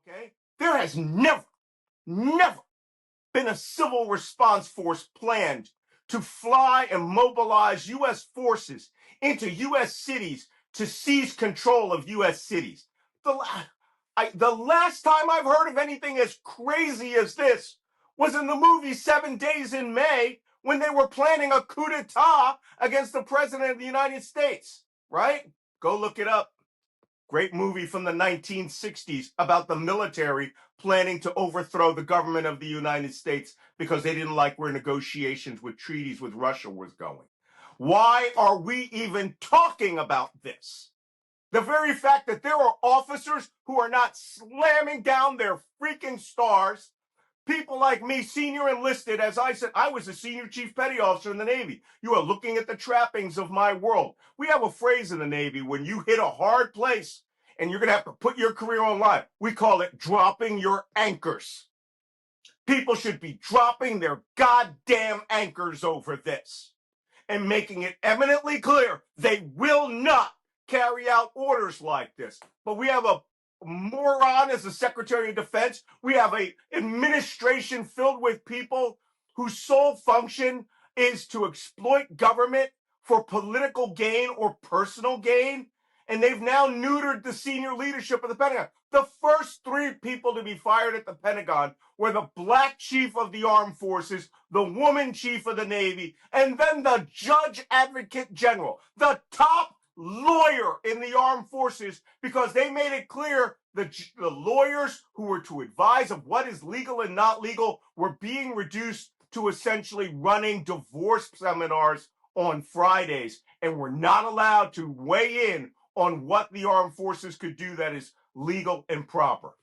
Okay? There has never been a civil response force planned to fly and mobilize U.S. forces into U.S. cities to seize control of U.S. cities. The last time I've heard of anything as crazy as this was in the movie 7 Days in May when they were planning a coup d'etat against the president of the United States, right? Go look it up. Great movie from the 1960s about the military planning to overthrow the government of the United States because they didn't like where negotiations with treaties with Russia was going. Why are we even talking about this? The very fact that there are officers who are not slamming down their freaking stars. People like me, senior enlisted, as I said, I was a senior chief petty officer in the Navy. You are looking at the trappings of my world. We have a phrase in the Navy when you hit a hard place and you're going to have to put your career on line. We call it dropping your anchors. People should be dropping their goddamn anchors over this and making it eminently clear they will not carry out orders like this. But we have a moron as the Secretary of Defense. We have an administration filled with people whose sole function is to exploit government for political gain or personal gain. And they've now neutered the senior leadership of the Pentagon. The first 3 people to be fired at the Pentagon were the black chief of the armed forces, the woman chief of the Navy, and then the judge advocate general, the top lawyer in the armed forces, because they made it clear the lawyers who were to advise of what is legal and not legal were being reduced to essentially running divorce seminars on Fridays and were not allowed to weigh in on what the armed forces could do that is legal and proper.